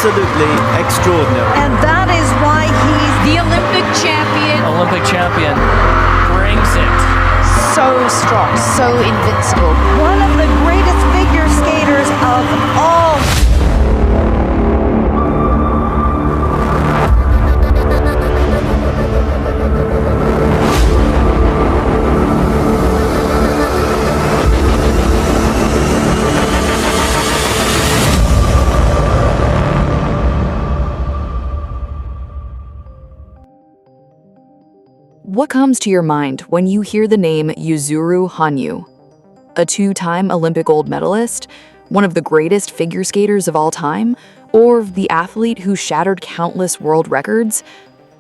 absolutely extraordinary. And that is why he's the Olympic champion. Olympic champion brings it. So strong, so invincible. One of the greatest figure skaters of all. What comes to your mind when you hear the name Yuzuru Hanyu? A two-time Olympic gold medalist, one of the greatest figure skaters of all time, or the athlete who shattered countless world records?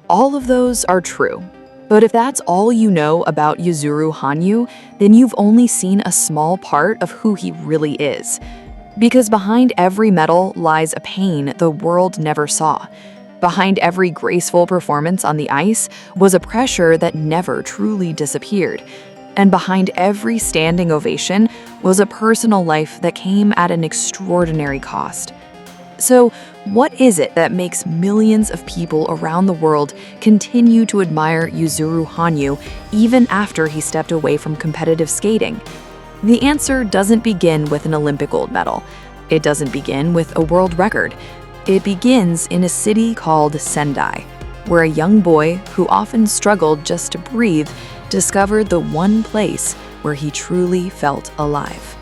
All of those are true. But if that's all you know about Yuzuru Hanyu, then you've only seen a small part of who he really is. Because behind every medal lies a pain the world never saw. Behind every graceful performance on the ice was a pressure that never truly disappeared. And behind every standing ovation was a personal life that came at an extraordinary cost. So, what is it that makes millions of people around the world continue to admire Yuzuru Hanyu even after he stepped away from competitive skating? The answer doesn't begin with an Olympic gold medal. It doesn't begin with a world record. It begins in a city called Sendai, where a young boy who often struggled just to breathe discovered the one place where he truly felt alive.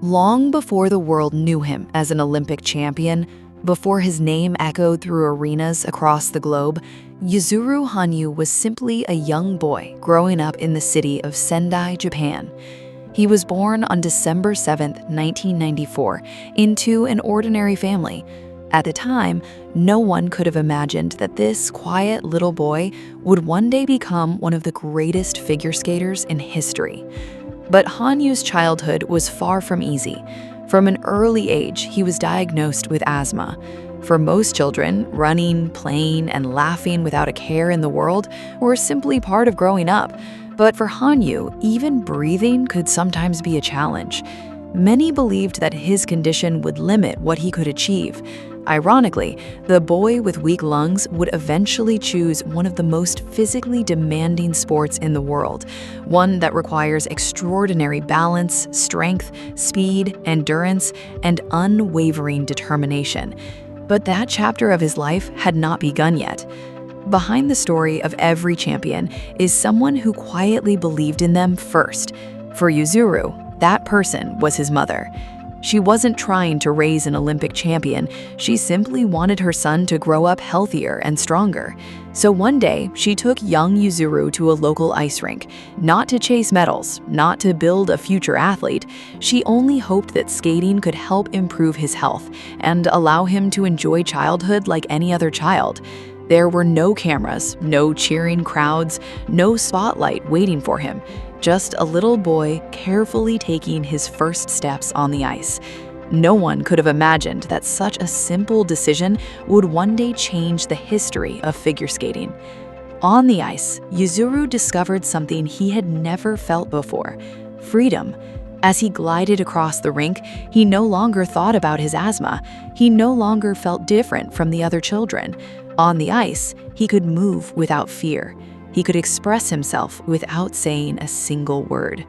Long before the world knew him as an Olympic champion, before his name echoed through arenas across the globe, Yuzuru Hanyu was simply a young boy growing up in the city of Sendai, Japan. He was born on December 7, 1994, into an ordinary family. At the time, no one could have imagined that this quiet little boy would one day become one of the greatest figure skaters in history. But Hanyu's childhood was far from easy. From an early age, he was diagnosed with asthma. For most children, running, playing, and laughing without a care in the world were simply part of growing up. But for Hanyu, even breathing could sometimes be a challenge. Many believed that his condition would limit what he could achieve. Ironically, the boy with weak lungs would eventually choose one of the most physically demanding sports in the world, one that requires extraordinary balance, strength, speed, endurance, and unwavering determination. But that chapter of his life had not begun yet. Behind the story of every champion is someone who quietly believed in them first. For Yuzuru, that person was his mother. She wasn't trying to raise an Olympic champion, she simply wanted her son to grow up healthier and stronger. So one day, she took young Yuzuru to a local ice rink, not to chase medals, not to build a future athlete. She only hoped that skating could help improve his health and allow him to enjoy childhood like any other child. There were no cameras, no cheering crowds, no spotlight waiting for him. Just a little boy carefully taking his first steps on the ice. No one could have imagined that such a simple decision would one day change the history of figure skating. On the ice, Yuzuru discovered something he had never felt before: freedom. As he glided across the rink, he no longer thought about his asthma. He no longer felt different from the other children. On the ice, he could move without fear. He could express himself without saying a single word.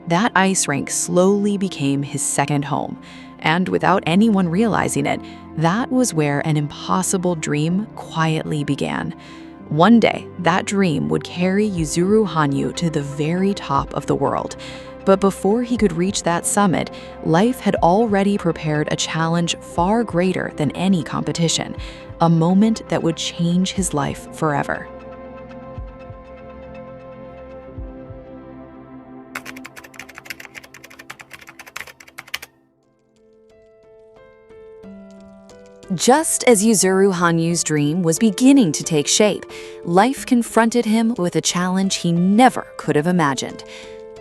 That ice rink slowly became his second home, and without anyone realizing it, that was where an impossible dream quietly began. One day, that dream would carry Yuzuru Hanyu to the very top of the world. But before he could reach that summit, life had already prepared a challenge far greater than any competition, a moment that would change his life forever. Just as Yuzuru Hanyu's dream was beginning to take shape, life confronted him with a challenge he never could have imagined.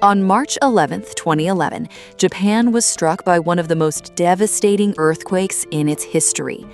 On March 11, 2011, Japan was struck by one of the most devastating earthquakes in its history.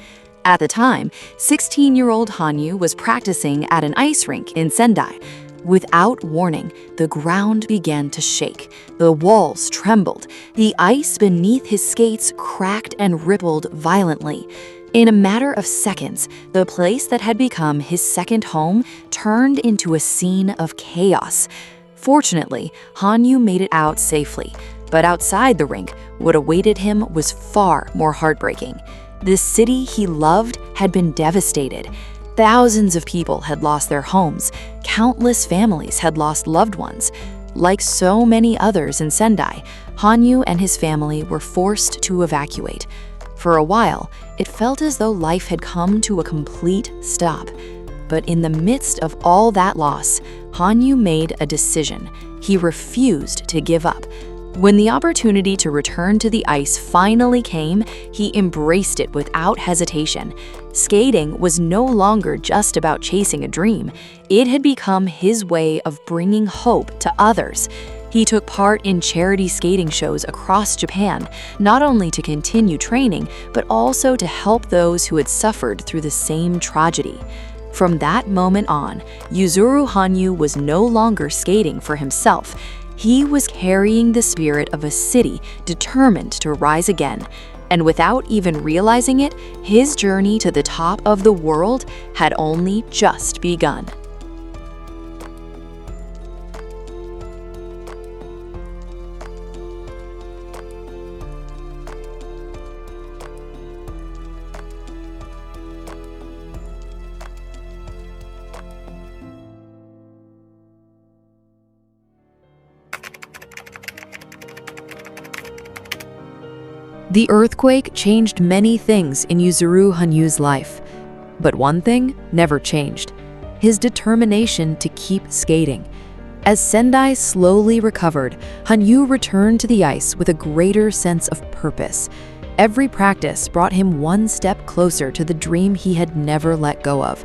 At the time, 16-year-old Hanyu was practicing at an ice rink in Sendai. Without warning, the ground began to shake. The walls trembled. The ice beneath his skates cracked and rippled violently. In a matter of seconds, the place that had become his second home turned into a scene of chaos. Fortunately, Hanyu made it out safely, but outside the rink, what awaited him was far more heartbreaking. The city he loved had been devastated. Thousands of people had lost their homes. Countless families had lost loved ones. Like so many others in Sendai, Hanyu and his family were forced to evacuate. For a while, it felt as though life had come to a complete stop. But in the midst of all that loss, Hanyu made a decision. He refused to give up. When the opportunity to return to the ice finally came, he embraced it without hesitation. Skating was no longer just about chasing a dream. It had become his way of bringing hope to others. He took part in charity skating shows across Japan, not only to continue training, but also to help those who had suffered through the same tragedy. From that moment on, Yuzuru Hanyu was no longer skating for himself. He was carrying the spirit of a city determined to rise again. And without even realizing it, his journey to the top of the world had only just begun. The earthquake changed many things in Yuzuru Hanyu's life. But one thing never changed: his determination to keep skating. As Sendai slowly recovered, Hanyu returned to the ice with a greater sense of purpose. Every practice brought him one step closer to the dream he had never let go of.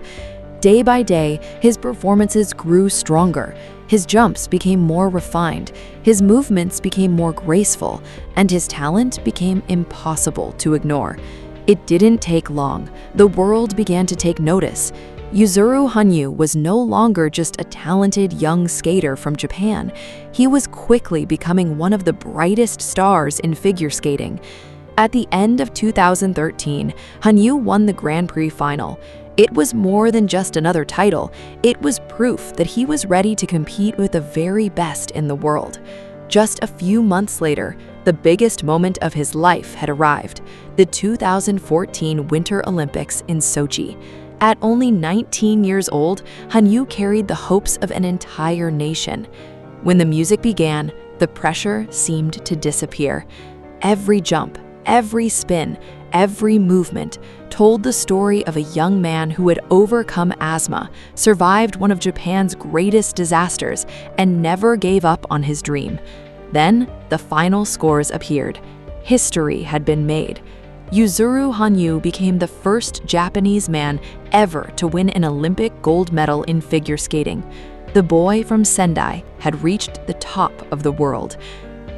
Day by day, his performances grew stronger. His jumps became more refined, his movements became more graceful, and his talent became impossible to ignore. It didn't take long. The world began to take notice. Yuzuru Hanyu was no longer just a talented young skater from Japan. He was quickly becoming one of the brightest stars in figure skating. At the end of 2013, Hanyu won the Grand Prix final. It was more than just another title. It was proof that he was ready to compete with the very best in the world. Just a few months later, the biggest moment of his life had arrived: the 2014 Winter Olympics in Sochi. At only 19 years old, Hanyu carried the hopes of an entire nation. When the music began, the pressure seemed to disappear. Every jump, every spin, every movement told the story of a young man who had overcome asthma, survived one of Japan's greatest disasters, and never gave up on his dream. Then, the final scores appeared. History had been made. Yuzuru Hanyu became the first Japanese man ever to win an Olympic gold medal in figure skating. The boy from Sendai had reached the top of the world.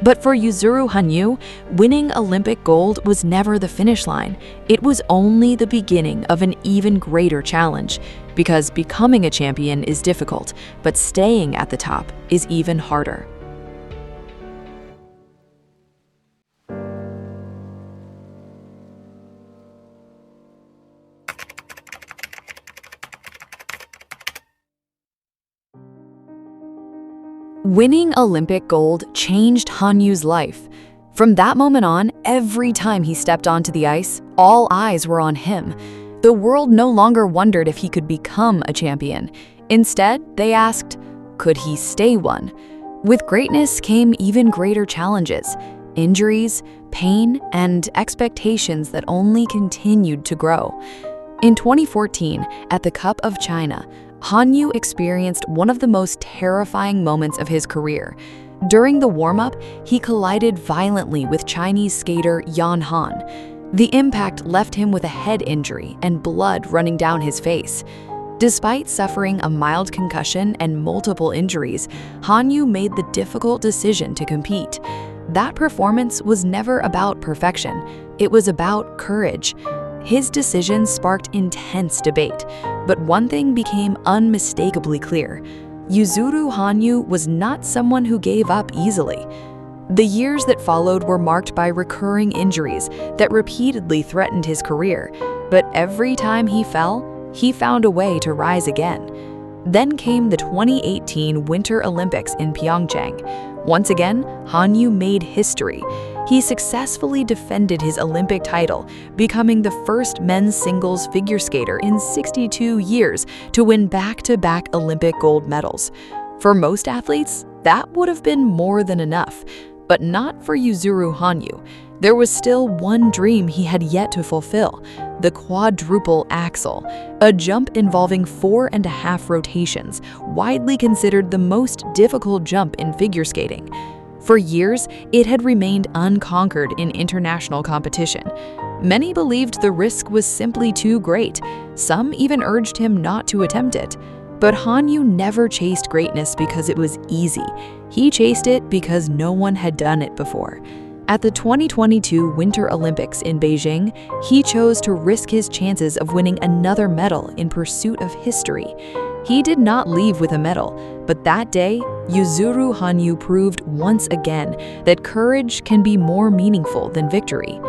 But for Yuzuru Hanyu, winning Olympic gold was never the finish line. It was only the beginning of an even greater challenge, because becoming a champion is difficult, but staying at the top is even harder. Winning Olympic gold changed Hanyu's life. From that moment on, every time he stepped onto the ice, all eyes were on him. The world no longer wondered if he could become a champion. Instead, they asked, could he stay one? With greatness came even greater challenges: injuries, pain, and expectations that only continued to grow. In 2014, at the Cup of China, Hanyu experienced one of the most terrifying moments of his career. During the warm-up, he collided violently with Chinese skater Yan Han. The impact left him with a head injury and blood running down his face. Despite suffering a mild concussion and multiple injuries, Hanyu made the difficult decision to compete. That performance was never about perfection. It was about courage. His decision sparked intense debate, but one thing became unmistakably clear. Yuzuru Hanyu was not someone who gave up easily. The years that followed were marked by recurring injuries that repeatedly threatened his career, but every time he fell, he found a way to rise again. Then came the 2018 Winter Olympics in Pyeongchang. Once again, Hanyu made history. He successfully defended his Olympic title, becoming the first men's singles figure skater in 62 years to win back-to-back Olympic gold medals. For most athletes, that would have been more than enough, but not for Yuzuru Hanyu. There was still one dream he had yet to fulfill: the quadruple axel, a jump involving 4.5 rotations, widely considered the most difficult jump in figure skating. For years, it had remained unconquered in international competition. Many believed the risk was simply too great. Some even urged him not to attempt it. But Hanyu never chased greatness because it was easy. He chased it because no one had done it before. At the 2022 Winter Olympics in Beijing, he chose to risk his chances of winning another medal in pursuit of history. He did not leave with a medal, but that day, Yuzuru Hanyu proved once again that courage can be more meaningful than victory.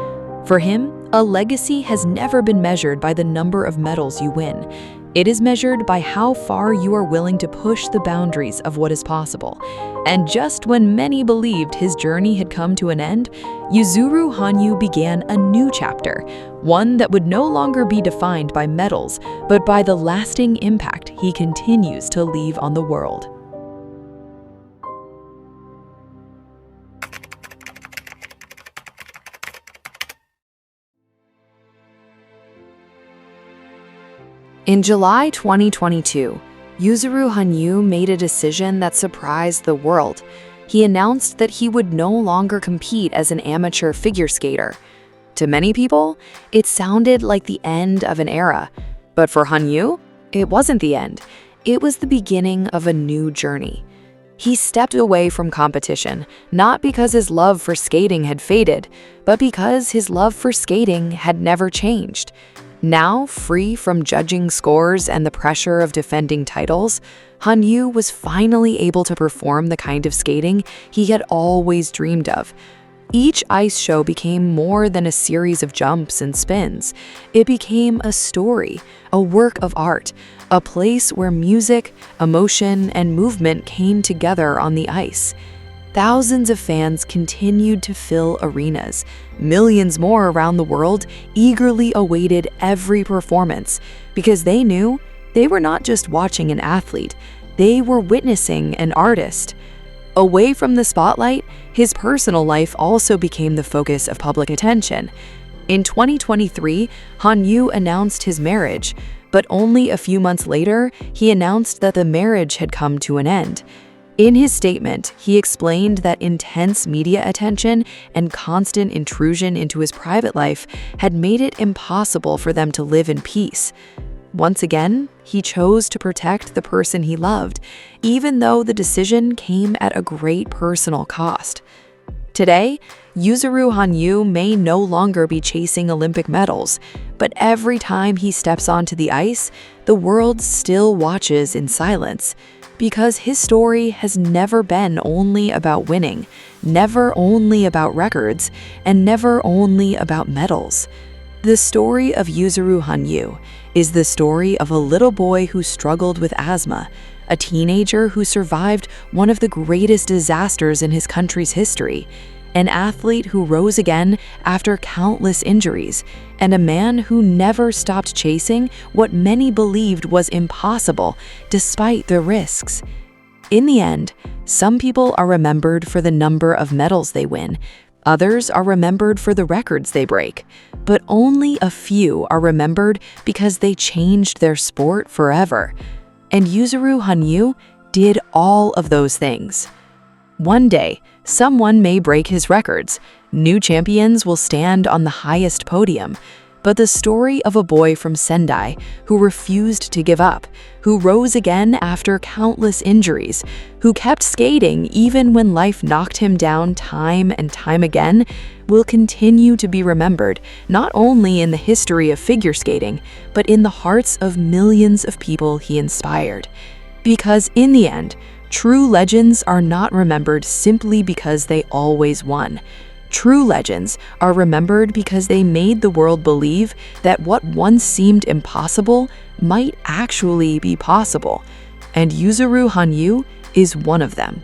For him, a legacy has never been measured by the number of medals you win. It is measured by how far you are willing to push the boundaries of what is possible. And just when many believed his journey had come to an end, Yuzuru Hanyu began a new chapter, one that would no longer be defined by medals, but by the lasting impact he continues to leave on the world. In July 2022, Yuzuru Hanyu made a decision that surprised the world. He announced that he would no longer compete as an amateur figure skater. To many people, it sounded like the end of an era. But for Hanyu, it wasn't the end. It was the beginning of a new journey. He stepped away from competition, not because his love for skating had faded, but because his love for skating had never changed. Now, free from judging scores and the pressure of defending titles, Hanyu was finally able to perform the kind of skating he had always dreamed of. Each ice show became more than a series of jumps and spins. It became a story, a work of art, a place where music, emotion, and movement came together on the ice. Thousands of fans continued to fill arenas. Millions more around the world eagerly awaited every performance because they knew they were not just watching an athlete, they were witnessing an artist. Away from the spotlight, his personal life also became the focus of public attention. In 2023, Hanyu announced his marriage, but only a few months later, he announced that the marriage had come to an end. In his statement, he explained that intense media attention and constant intrusion into his private life had made it impossible for them to live in peace. Once again, he chose to protect the person he loved, even though the decision came at a great personal cost. Today, Yuzuru Hanyu may no longer be chasing Olympic medals, but every time he steps onto the ice, the world still watches in silence. Because his story has never been only about winning, never only about records, and never only about medals. The story of Yuzuru Hanyu is the story of a little boy who struggled with asthma, a teenager who survived one of the greatest disasters in his country's history, an athlete who rose again after countless injuries, and a man who never stopped chasing what many believed was impossible despite the risks. In the end, some people are remembered for the number of medals they win. Others are remembered for the records they break. But only a few are remembered because they changed their sport forever. And Yuzuru Hanyu did all of those things. One day, someone may break his records. New champions will stand on the highest podium. but the story of a boy from Sendai who refused to give up, who rose again after countless injuries, who kept skating even when life knocked him down time and time again, will continue to be remembered not only in the history of figure skating, but in the hearts of millions of people he inspired. Because in the end, true legends are not remembered simply because they always won. True legends are remembered because they made the world believe that what once seemed impossible might actually be possible. And Yuzuru Hanyu is one of them.